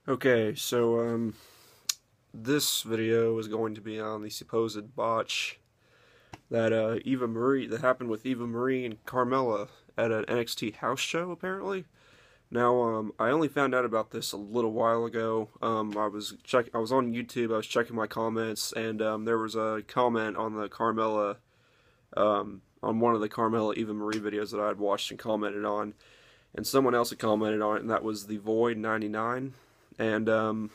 Okay, so this video is going to be on the supposed botch that happened with Eva Marie and Carmella at an NXT house show, apparently. Now, I only found out about this a little while ago. I was on YouTube, I was checking my comments, and there was a comment on the Carmella, on one of the Carmella Eva Marie videos that I had watched and commented on, and someone else had commented on it, and that was the Void 99. And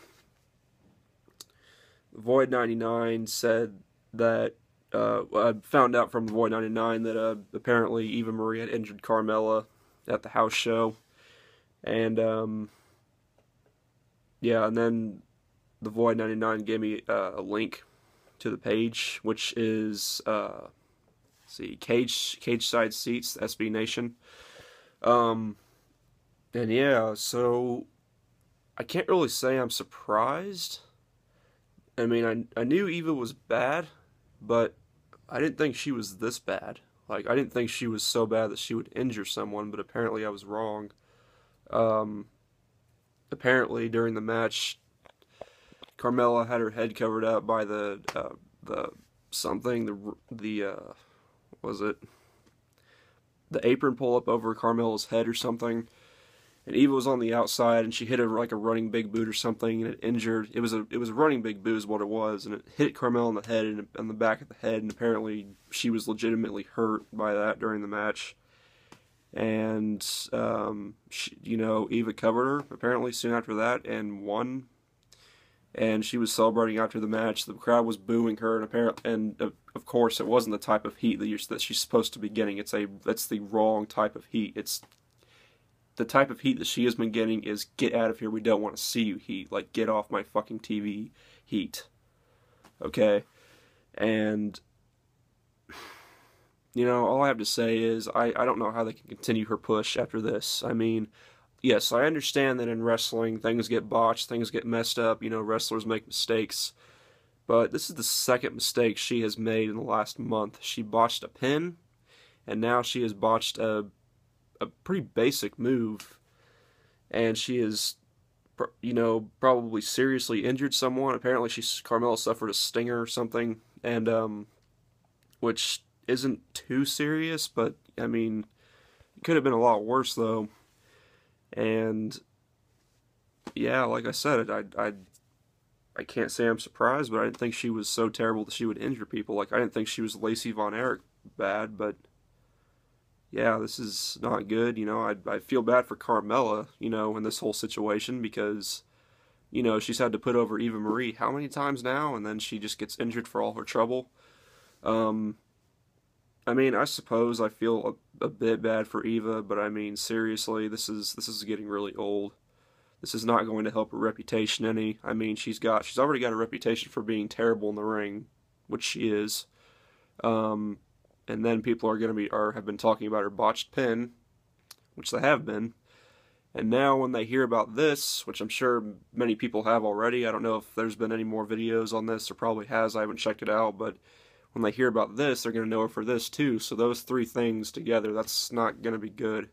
Void 99 said that I found out from Void 99 that apparently Eva Marie had injured Carmella at the house show, and yeah, and then the Void 99 gave me a link to the page, which is see, Cage Side Seats, SB Nation, and yeah, so I can't really say I'm surprised. I mean, I knew Eva was bad, but I didn't think she was this bad. Like, I didn't think she was so bad that she would injure someone, but apparently I was wrong. Apparently during the match, Carmella had her head covered up by the apron pull up over Carmella's head or something. And Eva was on the outside, and she hit her like a running big boot or something, and it injured. It was a running big boot is what it was, and it hit Carmella on the head and on the back of the head, and apparently she was legitimately hurt by that during the match. And Eva covered her apparently soon after that and won. And she was celebrating after the match. The crowd was booing her, and of course it wasn't the type of heat that she's supposed to be getting. That's the wrong type of heat. It's the type of heat that she has been getting is, get out of here, we don't want to see you heat. Like, get off my fucking TV heat. Okay? And, all I have to say is, I don't know how they can continue her push after this. I mean, yes, I understand that in wrestling, things get botched, things get messed up, wrestlers make mistakes. But this is the second mistake she has made in the last month. She botched a pin, and now she has botched a pretty basic move, and she is, probably seriously injured someone. Apparently, Carmella suffered a stinger or something, and which isn't too serious, but I mean, it could have been a lot worse though. And yeah, like I said, I can't say I'm surprised, but I didn't think she was so terrible that she would injure people. Like, I didn't think she was Lacey Von Erich bad, but yeah, this is not good. I feel bad for Carmella, in this whole situation, because, she's had to put over Eva Marie how many times now, and then she just gets injured for all her trouble. I mean, I suppose I feel a bit bad for Eva, but I mean, seriously, this is getting really old. This is not going to help her reputation any. I mean, she's already got a reputation for being terrible in the ring, which she is. And then people have been talking about her botched pin, which they have been. And now when they hear about this, which I'm sure many people have already, I don't know if there's been any more videos on this, or probably has, I haven't checked it out, but when they hear about this, they're going to know her for this too. So those three things together, that's not going to be good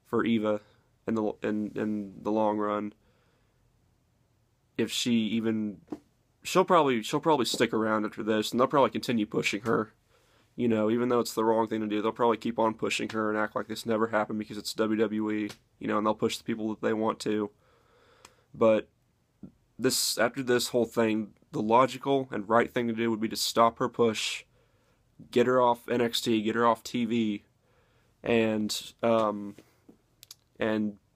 for Eva in the long run. If she'll probably stick around after this, and they'll probably continue pushing her. Even though it's the wrong thing to do, they'll probably keep on pushing her and act like this never happened because it's WWE, and they'll push the people that they want to. But after this whole thing, the logical and right thing to do would be to stop her push, get her off NXT, get her off TV, and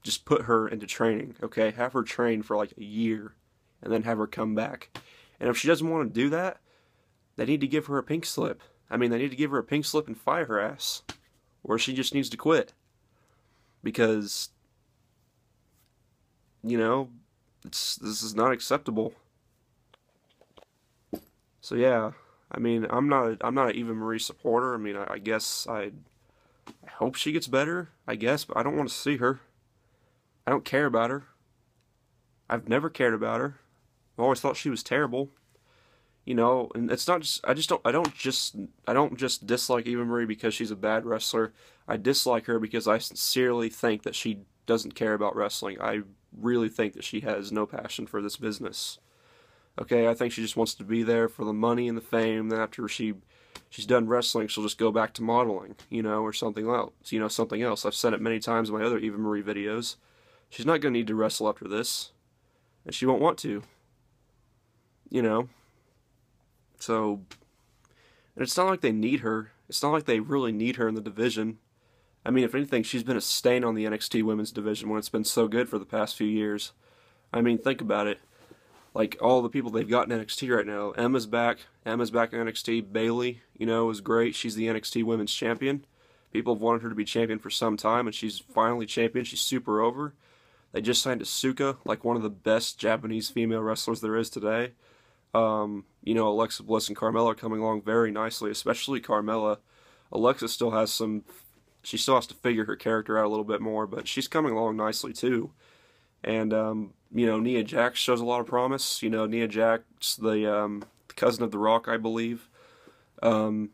just put her into training, okay? Have her train for like a year, and then have her come back. And if she doesn't want to do that, they need to give her a pink slip. I mean, they need to give her a pink slip and fire her ass. Or she just needs to quit. Because, this is not acceptable. So yeah, I mean, I'm not an Eva Marie supporter. I mean, I guess I hope she gets better, I guess, but I don't want to see her. I don't care about her. I've never cared about her. I've always thought she was terrible. And it's not just, I don't just dislike Eva Marie because she's a bad wrestler. I dislike her because I sincerely think that she doesn't care about wrestling. I really think that she has no passion for this business. Okay, I think she just wants to be there for the money and the fame. Then after she's done wrestling, she'll just go back to modeling, or something else. Something else. I've said it many times in my other Eva Marie videos. She's not going to need to wrestle after this, and she won't want to. So, and it's not like they need her. It's not like they really need her in the division. I mean, if anything, she's been a stain on the NXT women's division when it's been so good for the past few years. I mean, think about it. Like, all the people they've got in NXT right now. Emma's back. Emma's back in NXT. Bayley, is great. She's the NXT women's champion. People have wanted her to be champion for some time, and she's finally champion. She's super over. They just signed Asuka, like one of the best Japanese female wrestlers there is today. Alexa Bliss and Carmella are coming along very nicely, especially Carmella. Alexa still has she still has to figure her character out a little bit more, but she's coming along nicely too. And, Nia Jax shows a lot of promise. Nia Jax, the cousin of The Rock, I believe. And,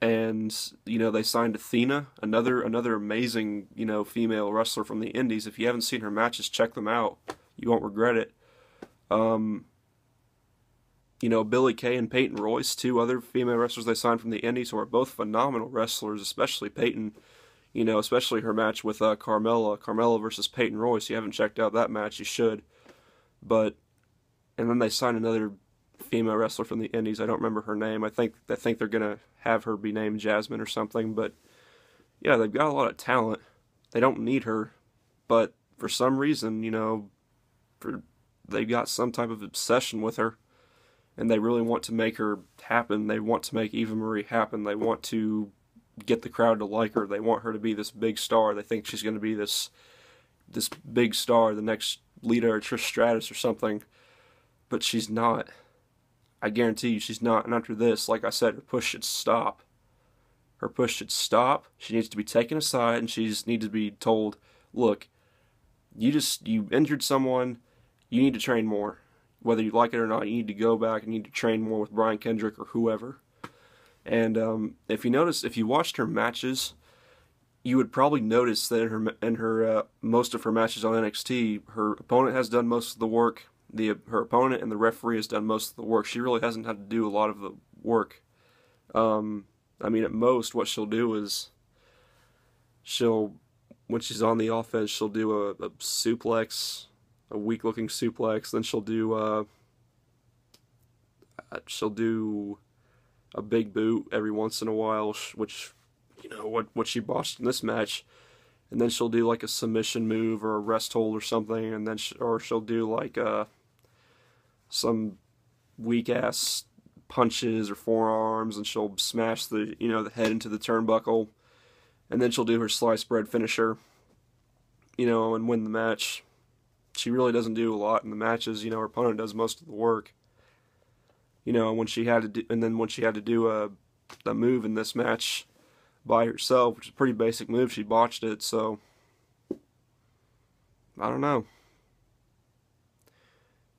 they signed Athena, another amazing, female wrestler from the Indies. If you haven't seen her matches, check them out. You won't regret it. Billie Kay and Peyton Royce, two other female wrestlers they signed from the Indies who are both phenomenal wrestlers, especially Peyton. Especially her match with Carmella versus Peyton Royce. If you haven't checked out that match, you should. And then they signed another female wrestler from the Indies. I don't remember her name. I think they're gonna have her be named Jasmine or something. But yeah, they've got a lot of talent. They don't need her, but for some reason, they've got some type of obsession with her, and they really want to make her happen. They want to make Eva Marie happen. They want to get the crowd to like her. They want her to be this big star. They think she's going to be this big star, the next Lita or Trish Stratus or something. But she's not. I guarantee you she's not. And after this, like I said, her push should stop. Her push should stop. She needs to be taken aside, and she needs to be told, look, you injured someone, you need to train more. Whether you like it or not, you need to go back and you need to train more with Brian Kendrick or whoever. And if you watched her matches, you would probably notice that in her most of her matches on NXT, her opponent has done most of the work. Her opponent and the referee has done most of the work. She really hasn't had to do a lot of the work. At most, what she'll do is when she's on the offense, she'll do a suplex, a weak-looking suplex. Then she'll do a big boot every once in a while, which, what she botched in this match. And then she'll do like a submission move or a rest hold or something, and then she'll do like some weak-ass punches or forearms, and she'll smash the head into the turnbuckle, and then she'll do her sliced bread finisher, and win the match. She really doesn't do a lot in the matches. Her opponent does most of the work. When she had to do a move in this match by herself, which is a pretty basic move, she botched it. So I don't know.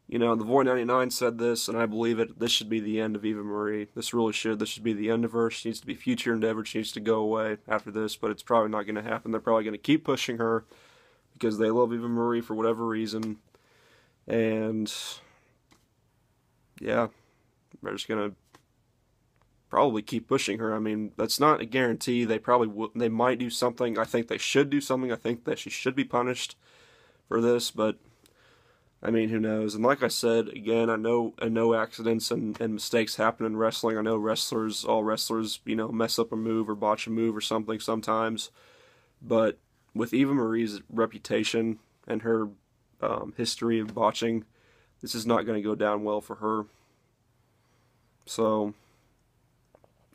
The Void 99 said this, and I believe it. This should be the end of Eva Marie. This really should. This should be the end of her. She needs to be future endeavored. She needs to go away after this, but it's probably not going to happen. They're probably going to keep pushing her because they love Eva Marie for whatever reason. And yeah, they're just going to probably keep pushing her. I mean, that's not a guarantee. They might do something. I think they should do something. I think that she should be punished for this, but I mean, who knows? And like I said, again, I know accidents and mistakes happen in wrestling. I know all wrestlers, mess up a move or botch a move or something sometimes. But with Eva Marie's reputation and her history of botching, this is not going to go down well for her. So,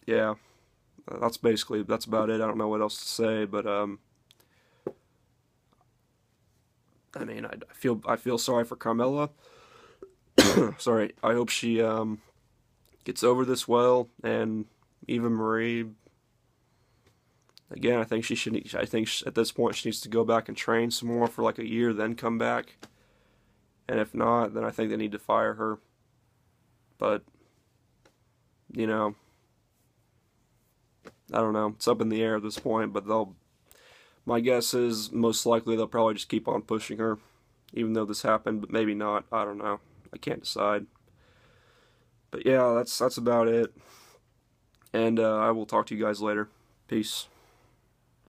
yeah, that's about it. I don't know what else to say, but I mean, I feel sorry for Carmella. Sorry, I hope she gets over this well. And Eva Marie, again, I think at this point she needs to go back and train some more for like a year, then come back. And if not, then I think they need to fire her. But I don't know. It's up in the air at this point, but my guess is most likely they'll probably just keep on pushing her. even though this happened, but maybe not. I don't know. I can't decide. But yeah, that's about it. And I will talk to you guys later. Peace.